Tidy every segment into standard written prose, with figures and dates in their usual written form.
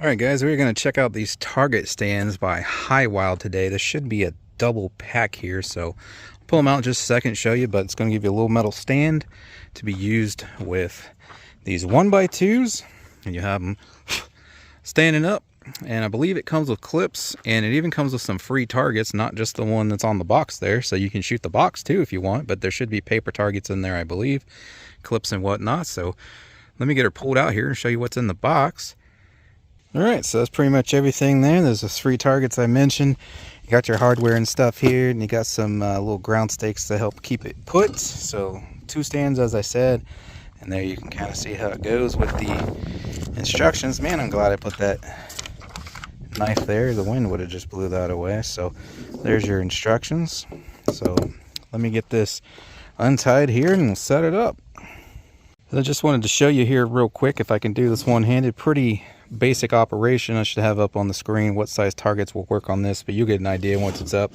Alright guys, we're going to check out these target stands by HighWild today. This should be a double pack here, so I'll pull them out in just a second, show you, but it's going to give you a little metal stand to be used with these 1x2s, and you have them standing up, and I believe it comes with clips, and it even comes with some free targets, not just the one that's on the box there, so you can shoot the box too if you want, but there should be paper targets in there, I believe, clips and whatnot. So let me get her pulled out here and show you what's in the box. Alright, so that's pretty much everything there. There's those 3 targets I mentioned. You got your hardware and stuff here, and you got some little ground stakes to help keep it put. So 2 stands, as I said, and there you can kind of see how it goes with the instructions. Man, I'm glad I put that knife there. The wind would have just blew that away. So there's your instructions. So let me get this untied here and we'll set it up. I just wanted to show you here real quick if I can do this one-handed. Pretty basic operation. I should have up on the screen what size targets will work on this, but you get an idea once it's up.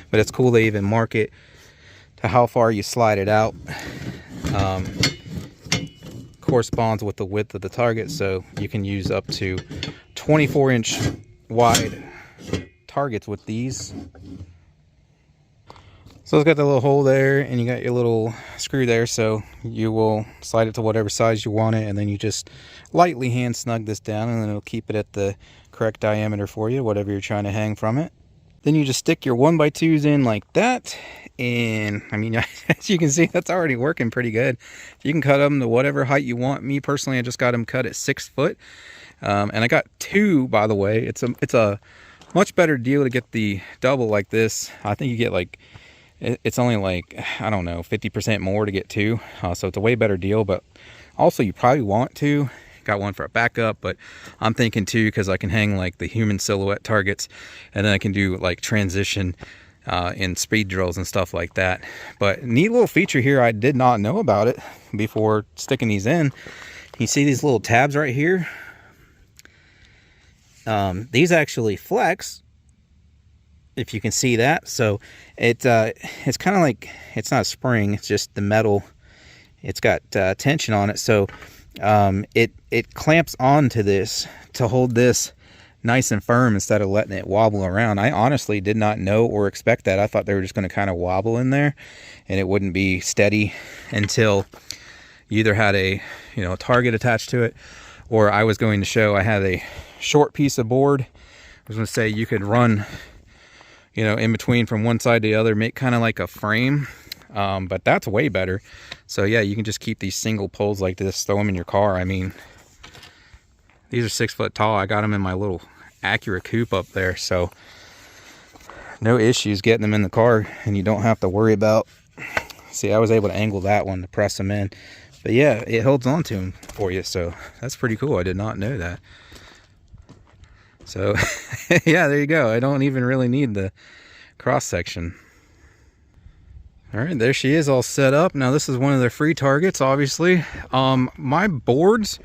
But it's cool they even mark it to how far you slide it out. Corresponds with the width of the target, so you can use up to 24-inch wide targets with these. So it's got the little hole there, and you got your little screw there, so you will slide it to whatever size you want it, and then you just lightly hand snug this down, and then it'll keep it at the correct diameter for you, whatever you're trying to hang from it. Then you just stick your 1x2s in like that, and I mean, as you can see, that's already working pretty good. You can cut them to whatever height you want. Me personally, I just got them cut at 6 foot, and I got 2, by the way. It's a much better deal to get the double like this. I think you get like, it's only like, I don't know, 50% more to get 2, so it's a way better deal. But also you probably want to, got one for a backup, but I'm thinking 2 because I can hang like the human silhouette targets, and then I can do like transition in speed drills and stuff like that. But neat little feature here, I did not know about it before sticking these in. You see these little tabs right here? These actually flex, if you can see that. So it's kind of like, it's not a spring, it's just the metal. It's got tension on it, so it clamps onto this to hold this nice and firm instead of letting it wobble around. I honestly did not know or expect that. I thought they were just going to kind of wobble in there and it wouldn't be steady until you either had a target attached to it, or I was going to show I had a short piece of board. I was going to say you could run in between from one side to the other, make kind of like a frame, but that's way better. So yeah, you can just keep these single poles like this, throw them in your car. I mean, these are 6 foot tall. I got them in my little Acura coupe up there, so no issues getting them in the car, and you don't have to worry about, see, I was able to angle that one to press them in, but yeah, it holds on to them for you, so that's pretty cool. I did not know that. So yeah, there you go. I don't even really need the cross section. All right, there she is, all set up. Now this is one of their free targets, obviously. My boards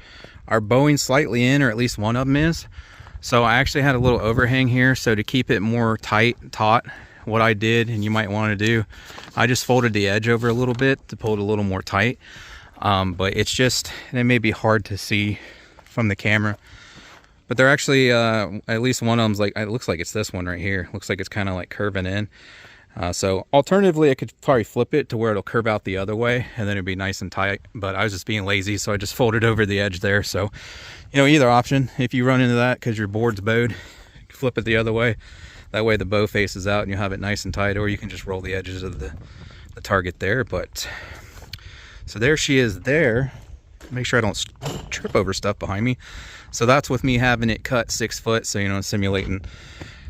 are bowing slightly in, or at least one of them is. So I actually had a little overhang here, so to keep it more taut, what I did, and you might want to do, I just folded the edge over a little bit to pull it a little more tight. But it's just, and it may be hard to see from the camera, but they're actually, at least one of them's like, it looks like it's this one right here. Looks like it's kind of like curving in. So alternatively, I could probably flip it to where it'll curve out the other way, and then it'd be nice and tight, but I was just being lazy, so I just folded over the edge there. So, either option, if you run into that because your board's bowed, flip it the other way. That way the bow faces out and you have it nice and tight, or you can just roll the edges of the target there. But, so there she is there. Make sure I don't trip over stuff behind me. So that's with me having it cut 6 foot, so, simulating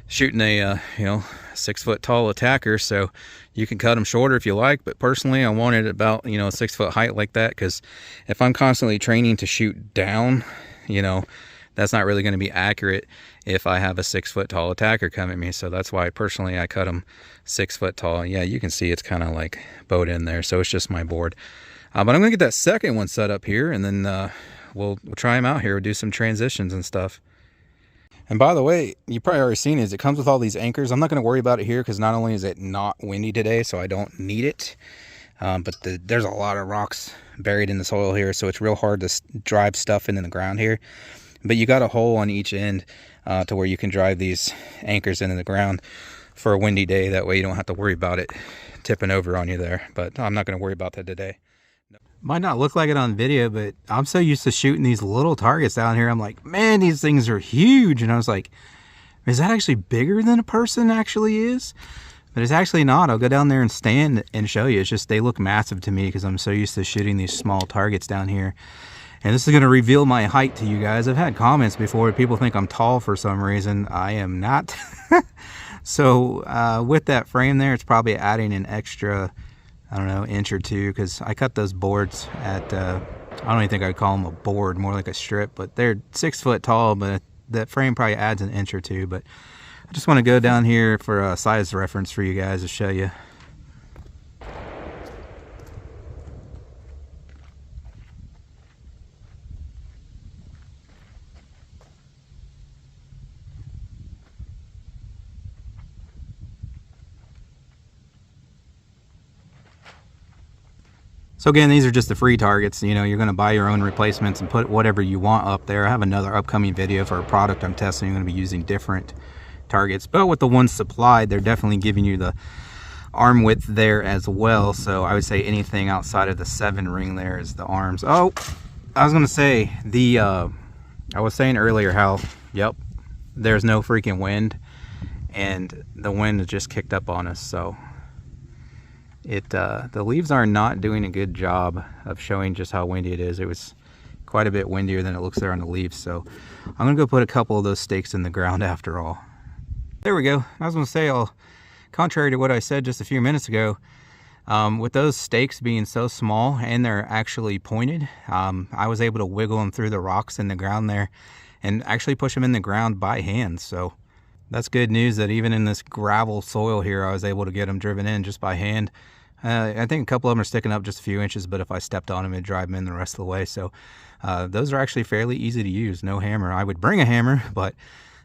shooting a 6 foot tall attacker. So you can cut them shorter if you like, but personally I wanted about 6 foot height like that, because if I'm constantly training to shoot down, that's not really going to be accurate if I have a 6 foot tall attacker come at me. So that's why personally I cut them 6 foot tall. Yeah, you can see it's kind of like bowed in there, so it's just my board. But I'm gonna get that second one set up here, and then we'll try them out here. We'll do some transitions and stuff. And by the way, you probably already seen it comes with all these anchors. I'm not going to worry about it here because not only is it not windy today, so I don't need it, but there's a lot of rocks buried in the soil here, so it's real hard to drive stuff into the ground here. But you got a hole on each end to where you can drive these anchors into the ground for a windy day. That way you don't have to worry about it tipping over on you there. But I'm not going to worry about that today. Might not look like it on video, but I'm so used to shooting these little targets down here. I'm like, man, these things are huge. And I was like, is that actually bigger than a person actually is? But it's actually not. I'll go down there and stand and show you. It's just they look massive to me because I'm so used to shooting these small targets down here. And this is going to reveal my height to you guys. I've had comments before. People think I'm tall for some reason. I am not. So with that frame there, it's probably adding an extra, I don't know, inch or two, because I cut those boards at, I don't even think I'd call them a board, more like a strip, but they're 6 foot tall, but that frame probably adds an inch or two. But I just want to go down here for a size reference for you guys to show you. So again, these are just the free targets. You know, you're going to buy your own replacements and put whatever you want up there. I have another upcoming video for a product I'm testing. I'm going to be using different targets, but with the ones supplied, they're definitely giving you the arm width there as well. So I would say anything outside of the 7 ring there is the arms. Oh, I was going to say I was saying earlier how, yep, there's no freaking wind, and the wind has just kicked up on us. So the leaves are not doing a good job of showing just how windy it is. It was quite a bit windier than it looks there on the leaves. So I'm gonna go put a couple of those stakes in the ground after all. There we go. I was gonna say, contrary to what I said just a few minutes ago, with those stakes being so small and they're actually pointed, I was able to wiggle them through the rocks in the ground there and actually push them in the ground by hand. So that's good news that even in this gravel soil here, I was able to get them driven in just by hand. I think a couple of them are sticking up just a few inches, but if I stepped on them, it'd drive them in the rest of the way. So those are actually fairly easy to use. No hammer. I would bring a hammer, but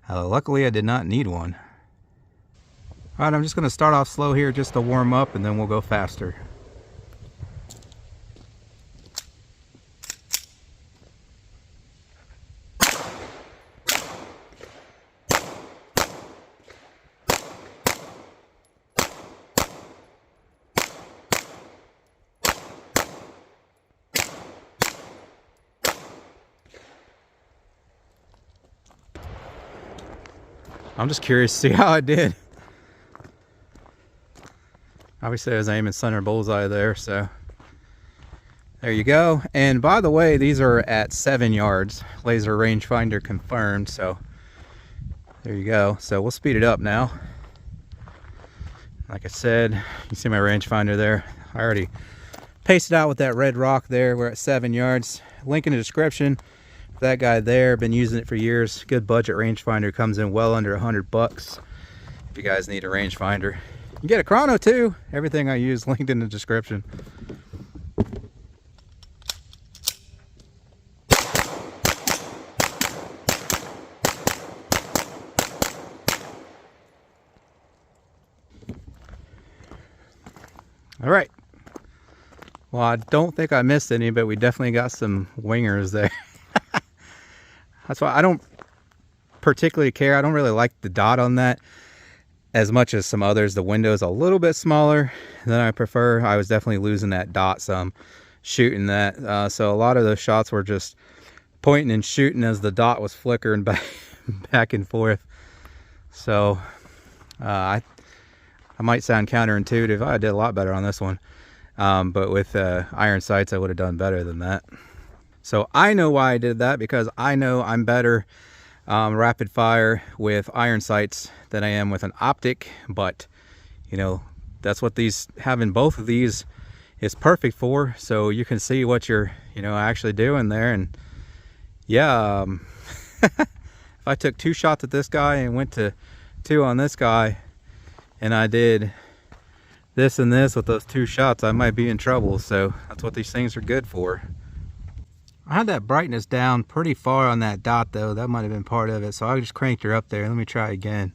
luckily I did not need one. All right, I'm just going to start off slow here just to warm up, and then we'll go faster. I'm just curious to see how I did. Obviously I was aiming center bullseye there, so there you go. And by the way, these are at 7 yards. Laser rangefinder confirmed, so there you go. So we'll speed it up now. Like I said, you see my rangefinder there. I already pasted out with that red rock there. We're at 7 yards. Link in the description. That guy there, been using it for years. Good budget rangefinder, comes in well under $100 if you guys need a rangefinder. You can get a chrono too. Everything I use linked in the description. All right. Well, I don't think I missed any, but we definitely got some wingers there. That's why I don't particularly care. I don't really like the dot on that as much as some others. The window is a little bit smaller than I prefer. I was definitely losing that dot some shooting that. So a lot of those shots were just pointing and shooting as the dot was flickering back and forth. So I might sound counterintuitive. I did a lot better on this one. But with iron sights, I would have done better than that. So I know why I did that, because I know I'm better rapid fire with iron sights than I am with an optic. But you know, that's what having both of these is perfect for, so you can see what you're actually doing there. And yeah, if I took 2 shots at this guy and went to 2 on this guy, and I did this and this with those 2 shots, I might be in trouble. So that's what these things are good for. I had that brightness down pretty far on that dot though. That might have been part of it. So I just cranked her up there. Let me try again.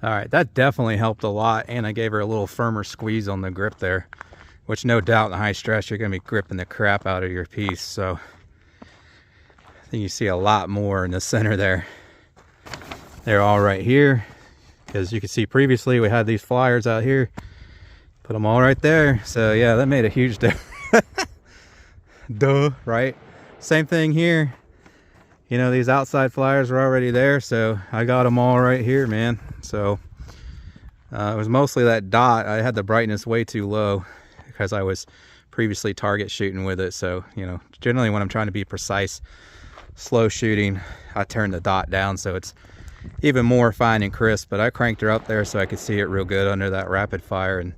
All right, that definitely helped a lot, and I gave her a little firmer squeeze on the grip there, which no doubt in high stress, you're gonna be gripping the crap out of your piece. So I think you see a lot more in the center there. They're all right here, because you can see previously we had these flyers out here. Put them all right there. So yeah, that made a huge difference. Duh, right? Same thing here. You know, these outside flyers were already there, so I got them all right here, man. So it was mostly that dot. I had the brightness way too low because I was previously target shooting with it. So, you know, generally when I'm trying to be precise, slow shooting, I turn the dot down so it's even more fine and crisp. But I cranked her up there so I could see it real good under that rapid fire, and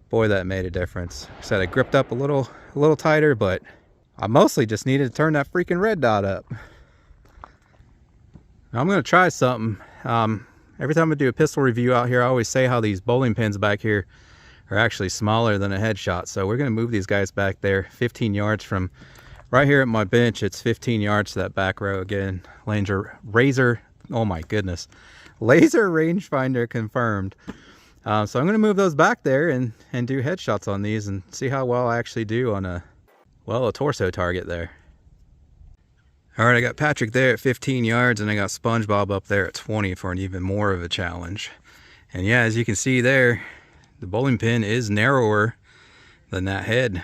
boy, that made a difference. Like I said, I gripped up a little tighter, but I mostly just needed to turn that freaking red dot up. Now I'm going to try something. Every time I do a pistol review out here, I always say how these bowling pins back here are actually smaller than a headshot. So we're going to move these guys back there 15 yards from right here at my bench. It's 15 yards to that back row again. Razor, oh my goodness. Laser rangefinder confirmed. So I'm going to move those back there and do headshots on these and see how well I actually do on a torso target there. All right, I got Patrick there at 15 yards, and I got SpongeBob up there at 20 for an even more of a challenge. And yeah, as you can see there, the bowling pin is narrower than that head.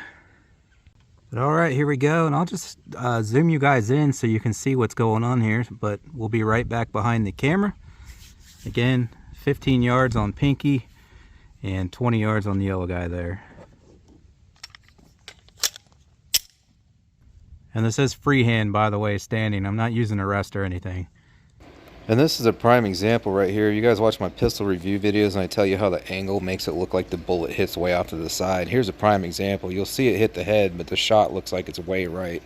But all right, here we go, and I'll just zoom you guys in so you can see what's going on here, but we'll be right back behind the camera. Again, 15 yards on Pinky and 20 yards on the yellow guy there. And this is freehand, by the way, standing. I'm not using a rest or anything. And this is a prime example right here. You guys watch my pistol review videos and I tell you how the angle makes it look like the bullet hits way off to the side. Here's a prime example. You'll see it hit the head, but the shot looks like it's way right.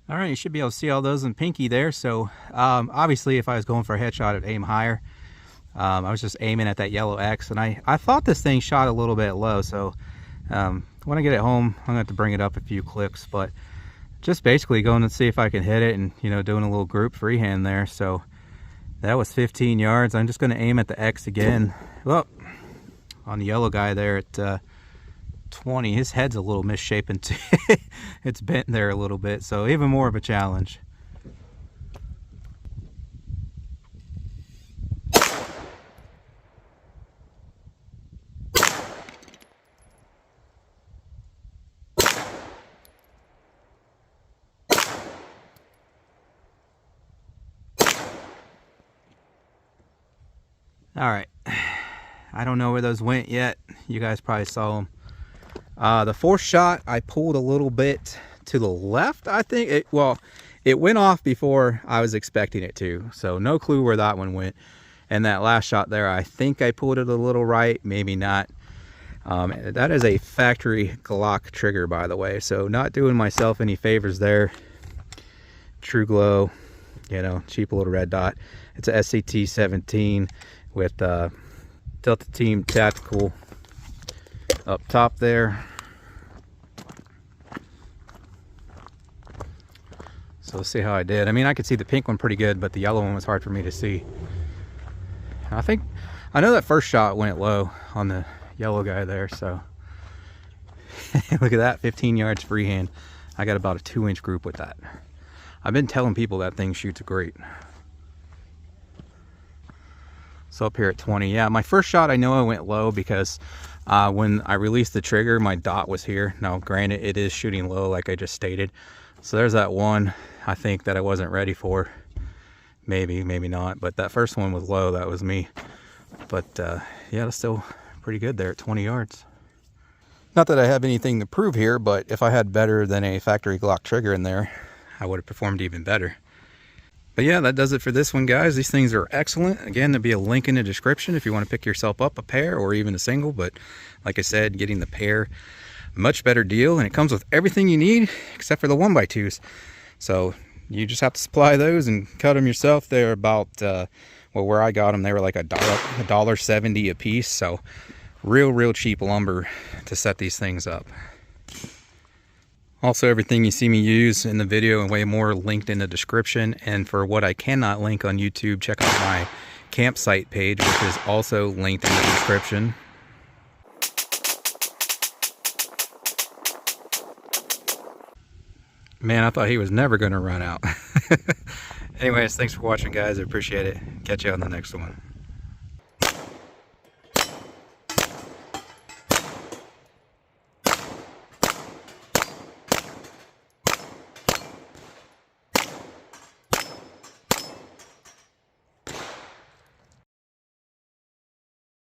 All right, you should be able to see all those in Pinky there. So obviously if I was going for a headshot, I'd aim higher. I was just aiming at that yellow X, and I thought this thing shot a little bit low. So when I get it home, I'm gonna have to bring it up a few clicks, but just basically going to see if I can hit it and, you know, doing a little group freehand there. So that was 15 yards. I'm just gonna aim at the X again. Well, on the yellow guy there at 20. His head's a little misshapen too. It's bent there a little bit, so even more of a challenge. All right, I don't know where those went yet. You guys probably saw them. The fourth shot, I pulled a little bit to the left, I think. It went off before I was expecting it to, so no clue where that one went. And that last shot there, I think I pulled it a little right, maybe not. That is a factory Glock trigger, by the way, so not doing myself any favors there. True Glow, you know, cheap little red dot. It's a SCT 17 with Delta Team Tactical up top there. So let's see how I did. I mean, I could see the pink one pretty good, but the yellow one was hard for me to see. I know that first shot went low on the yellow guy there, so look at that, 15 yards freehand. I got about a 2-inch group with that. I've been telling people that thing shoots great. So up here at 20, yeah, my first shot, I know I went low because when I released the trigger, my dot was here. Now, granted, it is shooting low, like I just stated. So there's that one, I think, that I wasn't ready for. Maybe, maybe not. But that first one was low. That was me. But yeah, that's still pretty good there at 20 yards. Not that I have anything to prove here, but if I had better than a factory Glock trigger in there, I would have performed even better. But yeah, that does it for this one, guys. These things are excellent. Again, there'll be a link in the description if you want to pick yourself up a pair or even a single. But like I said, getting the pair, much better deal. And it comes with everything you need except for the 1x2s. So you just have to supply those and cut them yourself. They're about, well, where I got them, they were like $1.70 a piece. So real cheap lumber to set these things up. Also, everything you see me use in the video and way more linked in the description. And for what I cannot link on YouTube, check out my campsite page, which is also linked in the description. Man, I thought he was never going to run out. Anyways, thanks for watching, guys. I appreciate it. Catch you on the next one.